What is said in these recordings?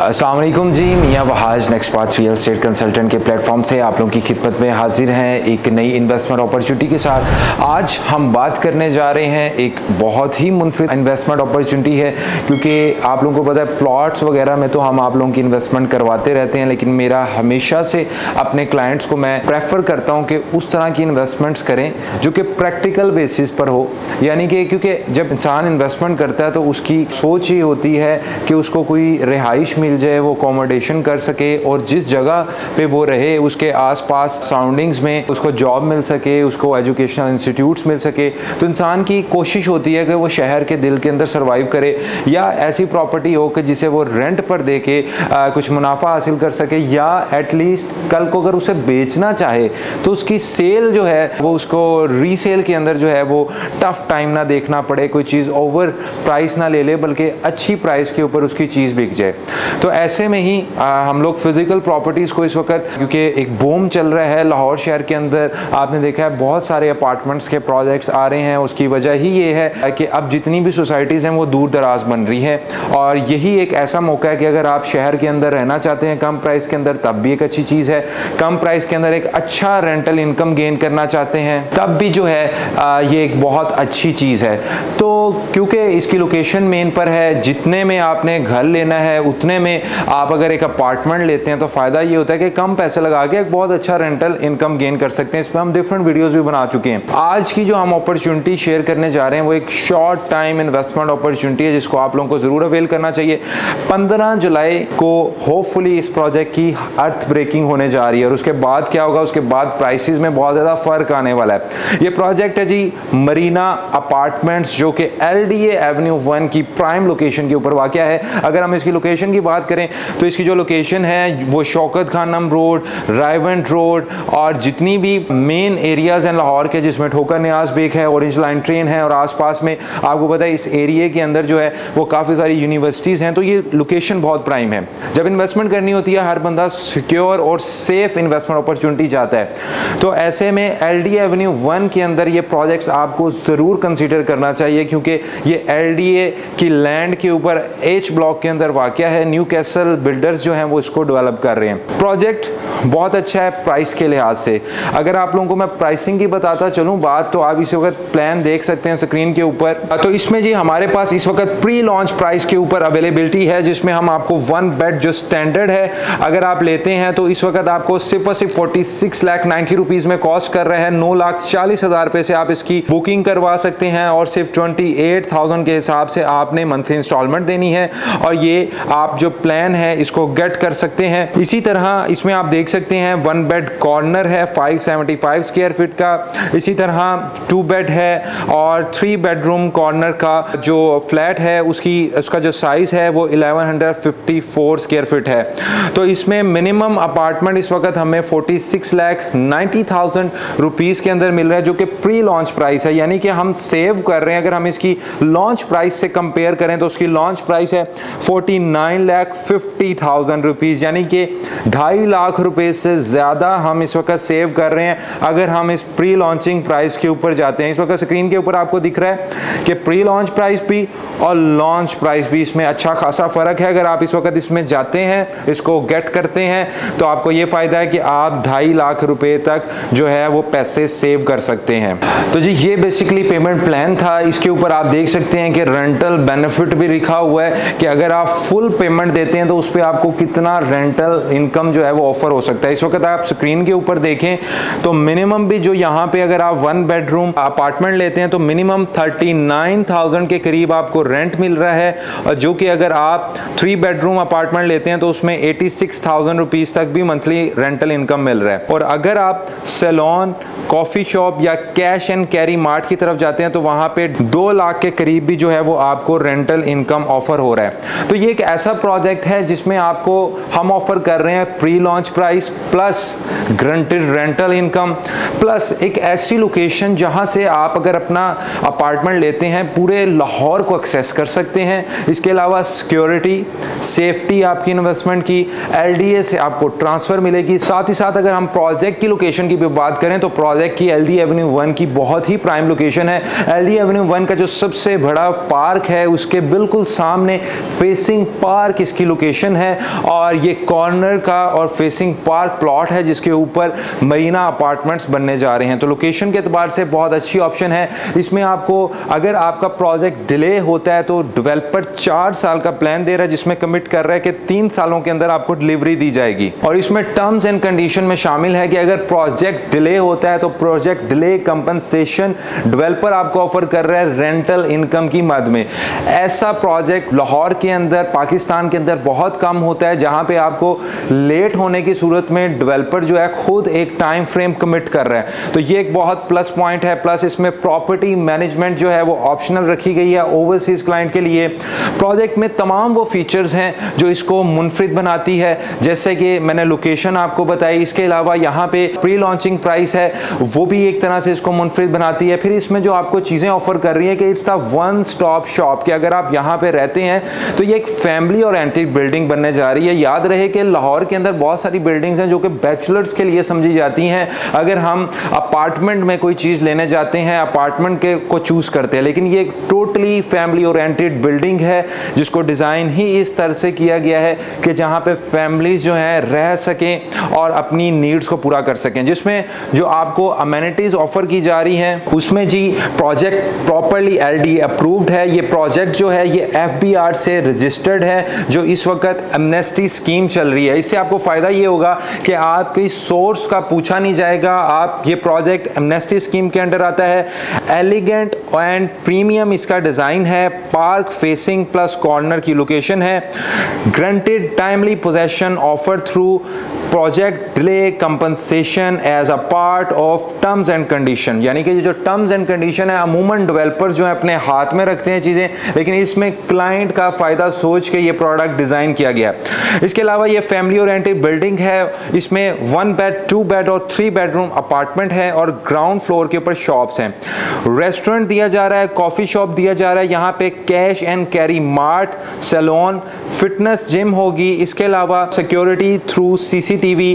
अस्सलाम वालेकुम जी, मियां Wahaj next path real estate consultant के प्लेटफॉर्म से आप लोगों की खिदमत में हाजिर हैं एक नई इन्वेस्टमेंट अपॉर्चुनिटी के साथ। आज हम बात करने जा रहे हैं एक बहुत ही मुनफरिद इन्वेस्टमेंट अपॉर्चुनिटी है, क्योंकि आप लोगों को पता है प्लॉट्स वगैरह में तो हम आप लोगों की इन्वेस्टमेंट करवाते रहते हैं, लेकिन मेरा हमेशा से अपने क्लाइंट्स को मैं प्रेफर करता हूँ कि उस तरह की इन्वेस्टमेंट्स करें जो कि प्रैक्टिकल बेसिस पर हो। यानी कि क्योंकि जब इंसान इन्वेस्टमेंट करता है तो उसकी सोच ये होती है कि उसको कोई रिहाइश मिल जाए, वो अकोमोडेशन कर सके और जिस जगह पे वो रहे उसके आसपास सराउंडिंग्स में उसको जॉब मिल सके, उसको एजुकेशनल इंस्टीट्यूट्स मिल सके। तो इंसान की कोशिश होती है कि वो शहर के दिल के अंदर सर्वाइव करे या ऐसी प्रॉपर्टी हो कि जिसे वो रेंट पर दे के कुछ मुनाफा हासिल कर सके, या एटलीस्ट कल को अगर उसे बेचना चाहे तो उसकी सेल जो है वो उसको रीसेल के अंदर जो है वो टफ टाइम ना देखना पड़े, कोई चीज़ ओवर प्राइस ना ले ले बल्कि अच्छी प्राइस के ऊपर उसकी चीज़ बिक जाए। तो ऐसे में ही हम लोग फिजिकल प्रॉपर्टीज़ को इस वक्त, क्योंकि एक बूम चल रहा है लाहौर शहर के अंदर, आपने देखा है बहुत सारे अपार्टमेंट्स के प्रोजेक्ट्स आ रहे हैं। उसकी वजह ही ये है कि अब जितनी भी सोसाइटीज़ हैं वो दूर दराज बन रही हैं और यही एक ऐसा मौका है कि अगर आप शहर के अंदर रहना चाहते हैं कम प्राइस के अंदर, तब भी एक अच्छी चीज़ है। कम प्राइस के अंदर एक अच्छा रेंटल इनकम गेन करना चाहते हैं तब भी जो है ये एक बहुत अच्छी चीज़ है। तो क्योंकि इसकी लोकेशन मेन पर है, जितने में आपने घर लेना है उतने में आप अगर एक अपार्टमेंट लेते हैं तो फ़ायदा ये होता है कि कम पैसे लगा के एक बहुत अच्छा रेंटल इनकम गेन कर सकते हैं। इस पर हम डिफरेंट वीडियोस भी बना चुके हैं। आज की जो हम अपॉर्चुनिटी शेयर करने जा रहे हैं वो एक शॉर्ट टाइम इन्वेस्टमेंट अपॉर्चुनिटी है जिसको आप लोगों को ज़रूर अवेल करना चाहिए। 15 जुलाई को होपफुली इस प्रोजेक्ट की अर्थ ब्रेकिंग होने जा रही है और उसके बाद क्या होगा, उसके बाद प्राइसेस में बहुत ज़्यादा फ़र्क आने वाला है। ये प्रोजेक्ट है जी मरीना अपार्टमेंट्स, जो कि LDA एवेन्यू 1 की प्राइम लोकेशन के ऊपर वाक़या है। अगर हम इसकी लोकेशन की बात करें तो इसकी जो लोकेशन है वो शौकत खानम रोड, रायवंड रोड और जितनी भी मेन एरियाज़ हैं लाहौर के, जिसमें ठोकर नियाज बेग है, ऑरेंज लाइन ट्रेन है और आसपास में आपको पता है इस एरिया के अंदर जो है वो काफ़ी सारी यूनिवर्सिटीज़ हैं। तो ये लोकेशन बहुत प्राइम है। जब इन्वेस्टमेंट करनी होती है हर बंदा सिक्योर और सेफ इन्वेस्टमेंट अपॉर्चुनिटी चाहता है। तो ऐसे में LDA एवेन्यू 1 के अंदर ये प्रोजेक्ट्स आपको ज़रूर कंसीडर करना चाहिए, क्योंकि ये LDA की लैंड के ऊपर H ब्लॉक के अंदर वाक़या है। न्यू कैसल बिल्डर्स जो हैं वो इसको डेवलप कर रहे हैं। प्रोजेक्ट बहुत अच्छा है प्राइस के लिहाज से। अगर आप लोगों को मैं प्राइसिंग की बताता चलूँ बात, तो आप इस वक्त प्लान देख सकते हैं स्क्रीन के ऊपर। तो इसमें जी हमारे पास इस वक्त प्री लॉन्च प्राइस के ऊपर अवेलेबिलिटी है, जिसमें हम आपको 1 बेड जो स्टैंडर्ड है अगर आप लेते हैं तो इस वक्त आपको सिर्फ 46 लाख 90 रुपीज़ में कॉस्ट कर रहे हैं। 9,40,000 रुपये से आप इसकी बुकिंग करवा सकते हैं और सिर्फ 28,000 के हिसाब से आपने मंथली इंस्टॉलमेंट देनी है और ये आप जो प्लान है इसको गेट कर सकते हैं। इसी तरह इसमें आप देख सकते हैं 1 बेड कॉर्नर है 575 स्क्वायर फीट का। इसी तरह 2 बेड है और 3 बेडरूम कॉर्नर का जो फ्लैट है उसका जो साइज है वो 1154 स्क्वायर फीट है। तो इसमें मिनिमम अपार्टमेंट इस वक्त हमें 46 लाख 90,000 रुपीज़ के अंदर मिल रहा है, जो कि प्री लॉन्च प्राइस है। यानी कि हम सेव कर रहे हैं, अगर हम इसकी लॉन्च प्राइस से कंपेयर करें तो उसकी लॉन्च प्राइस है 49,50,000 रुपीज़, यानी कि 2.5 लाख रुपए से ज़्यादा हम इस वक्त सेव कर रहे हैं अगर हम इस प्री लॉन्चिंग प्राइस के ऊपर जाते हैं। इस वक्त स्क्रीन के ऊपर आपको दिख रहा है कि प्री लॉन्च प्राइस भी और लॉन्च प्राइस भी इसमें अच्छा खासा फ़र्क है। अगर आप इस वक्त इसमें जाते हैं, इसको गेट करते हैं, तो आपको ये फ़ायदा है कि आप 2.5 लाख रुपए तक जो है वो पैसे सेव कर सकते हैं। तो जी ये बेसिकली पेमेंट प्लान था। इसके ऊपर आप देख सकते हैं कि रेंटल बेनिफिट भी लिखा हुआ है कि अगर आप फुल पेमेंट देते हैं तो उस पर आपको कितना रेंटल इनकम जो है वो ऑफर हो सकता है। इस वक्त आप स्क्रीन के ऊपर देखें तो मिनिमम भी जो यहाँ पे अगर आप 1 बेडरूम अपार्टमेंट लेते हैं तो मिनिमम 39,000 के करीब आपको रेंट मिल रहा है, और जो कि अगर आप 3 बेडरूम अपार्टमेंट लेते हैं तो उसमें 86,000 रुपीज़ तक भी मंथली रेंटल इनकम मिल रहा है। और अगर आप सैलून, कॉफ़ी शॉप या कैश एंड कैरी मार्ट की तरफ जाते हैं तो वहाँ पे 2 लाख के करीब भी जो है वो आपको रेंटल इनकम ऑफर हो रहा है। तो ये एक ऐसा प्रोजेक्ट है जिसमें आपको हम ऑफर कर रहे हैं pre launch price plus guaranteed rental income plus एक ऐसी लोकेशन जहां से आप अगर अपना अपार्टमेंट लेते हैं पूरे लाहौर को एक्सेस कर सकते हैं। इसके अलावा सिक्योरिटी, सेफ्टी आपकी इन्वेस्टमेंट की, LDA से आपको ट्रांसफ़र मिलेगी। साथ ही साथ अगर हम प्रोजेक्ट की लोकेशन की भी बात करें तो प्रोजेक्ट की LD एवेन्यू 1 की बहुत ही प्राइम लोकेशन है। LD एवेन्यू 1 का जो सबसे बड़ा पार्क है उसके बिल्कुल सामने फेसिंग पार्क इसकी लोकेशन है और ये कॉर्नर का और फेसिंग पार्क प्लॉट है जिसके ऊपर मरीना अपार्टमेंट्स बनने जा रहे हैं। तो लोकेशन के एतबार से बहुत अच्छी ऑप्शन है। इसमें आपको अगर आपका प्रोजेक्ट डिले होता है तो डेवलपर 4 साल का प्लान दे रहा है जिसमें कमिट कर रहा है कि 3 सालों के अंदर आपको डिलीवरी दी जाएगी। और इसमें टर्म्स एंड कंडीशन में शामिल है कि अगर प्रोजेक्ट डिले होता है तो प्रोजेक्ट डिले कंपनसेशन डेवलपर आपको ऑफर कर रहा है रेंटल इनकम की मद में। ऐसा प्रोजेक्ट लाहौर के अंदर, पाकिस्तान के अंदर बहुत कम होता है जहां पे आपको लेट होने की सूरत में डेवलपर जो है खुद एक टाइम फ्रेम कमिट कर रहा है। तो ये एक बहुत प्लस पॉइंट है। प्लस इसमें प्रॉपर्टी मैनेजमेंट जो है वो ऑप्शनल रखी गई है ओवरसीज क्लाइंट के लिए। प्रोजेक्ट में तमाम वो फीचर्स हैं जो इसको मुनफरिद बनाती है, जैसे कि मैंने लोकेशन आपको बताई। इसके अलावा यहाँ पे प्री लॉन्चिंग प्राइस है वो भी एक तरह से इसको मुनफरिद बनाती है। फिर इसमें जो आपको चीज़ें ऑफर कर रही है कि it's a one stop shop, कि अगर आप यहाँ पे रहते हैं तो ये एक फैमिली ओरिएंटेड बिल्डिंग बनने जा रही है। याद रहे कि लाहौर के अंदर बहुत सारी बिल्डिंग्स हैं जो कि बैचलर्स के लिए समझी जाती हैं। अगर हम अपार्टमेंट में कोई चीज़ लेने जाते हैं, अपार्टमेंट के को चूज़ करते हैं, लेकिन ये टोटली फैमिली ओरिएंटेड बिल्डिंग है जिसको डिज़ाइन ही इस तरह से किया गया है कि जहाँ पे फैमिलीज जो हैं रह सकें और अपनी नीड्स को पूरा कर सकें। जिसमें जो आपको अमेनिटीज़ ऑफर की जा रही हैं उसमें जी प्रोजेक्ट प्रॉपरली LD अप्रूव्ड है। ये प्रोजेक्ट जो है ये FBR से रजिस्टर्ड है जो इस वक्त एमनेस्टी स्कीम चल रही है। इससे आपको फ़ायदा ये होगा कि आपकी सोर्स का पूछा नहीं जाएगा। आप ये प्रोजेक्ट एमनेस्टी स्कीम के अंडर आता है। एलिगेंट एंड प्रीमियम इसका डिज़ाइन है। पार्क फेसिंग प्लस कॉर्नर की लोकेशन है। Granted timely possession offer through project delay compensation as a part of terms and condition, यानी कि ये जो टर्म्स एंड कंडीशन है अमूमन डेवलपर जो है अपने हाथ में रखते हैं चीज़ें, लेकिन इसमें क्लाइंट का फ़ायदा सोच के ये प्रोडक्ट डिज़ाइन किया गया है। इसके अलावा ये फैमिली ओरिएंटेड बिल्डिंग है। इसमें 1 बेड, 2 बेड और 3 बेडरूम अपार्टमेंट है और ग्राउंड फ्लोर के ऊपर शॉप्स हैं। रेस्टोरेंट दिया जा रहा है, कॉफ़ी शॉप दिया जा रहा है। यहाँ पे cash and carry mart, salon, fitness gym होगी। इसके अलावा security through CCTV,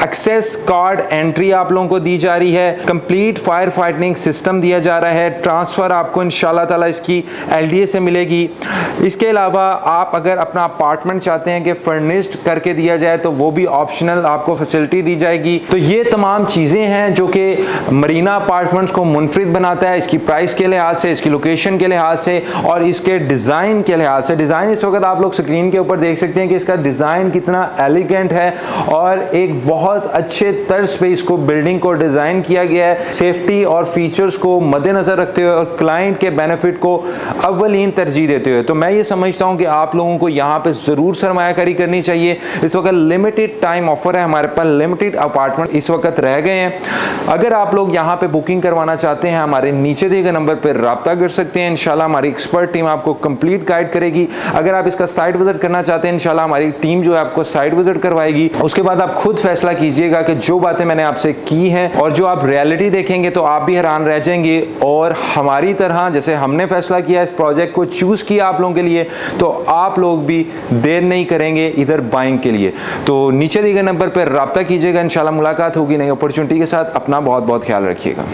access card entry आप लोगों को दी जा रही है। कंप्लीट फायर फाइटिंग सिस्टम दिया जा रहा है। ट्रांसफ़र आपको इंशाल्लाह ताला इसकी LDA से मिलेगी। इसके अलावा आप अगर अपना अपार्टमेंट चाहते हैं कि फर्निश्ड करके दिया जाए तो वो भी ऑप्शनल आपको फैसिलिटी दी जाएगी। तो ये तमाम चीज़ें हैं जो कि मरीना अपार्टमेंट्स को मुनफरिद बनाता है, इसकी प्राइस के लिहाज से, इसकी लोकेशन के लिहाज से और इसके डिज़ाइन के लिहाज से। डिज़ाइन इस वक्त आप लोग स्क्रीन के ऊपर देख सकते हैं कि इसका डिज़ाइन कितना एलिगेंट है और एक बहुत अच्छे तर्ज पे इसको बिल्डिंग को डिज़ाइन किया गया है। सेफ्टी और फीचर्स को मद्देनज़र रखते हुए और क्लाइंट के बेनिफिट को अव्वलीन तरजीह देते हुए। तो मैं ये समझता हूँ कि आप लोगों को यहाँ पे ज़रूर सरमायाकारी करनी चाहिए। इस वक्त लिमिटेड टाइम ऑफर है, हमारे पास लिमिटेड अपार्टमेंट इस वक्त रह गए हैं। अगर आप लोग यहाँ पे बुकिंग करवाना चाहते हैं हमारे नीचे दिए गए नंबर पर रब्ता कर सकते हैं। इंशाल्लाह हमारी एक्सपर्ट टीम आपको कंप्लीट गाइड करेगी। अगर आप इसका साइट विजिट करना चाहते हैं इंशाल्लाह हमारी टीम जो है आपको साइट विजिट करवाएगी। उसके बाद आप खुद फैसला कीजिएगा कि जो बातें मैंने आपसे की हैं और जो आप रियलिटी देखेंगे तो आप भी हैरान रह जाएंगे। और हमारी तरह जैसे हमने फैसला किया इस प्रोजेक्ट को चूज़ किया आप लोगों के लिए, तो आप लोग भी देर नहीं करेंगे इधर बाइंग के लिए। तो नीचे दिए गए नंबर पर रब्ता कीजिएगा। इंशाल्लाह मुलाकात होगी नई अपॉर्चुनिटी के साथ। अपना बहुत बहुत ख्याल रखिएगा।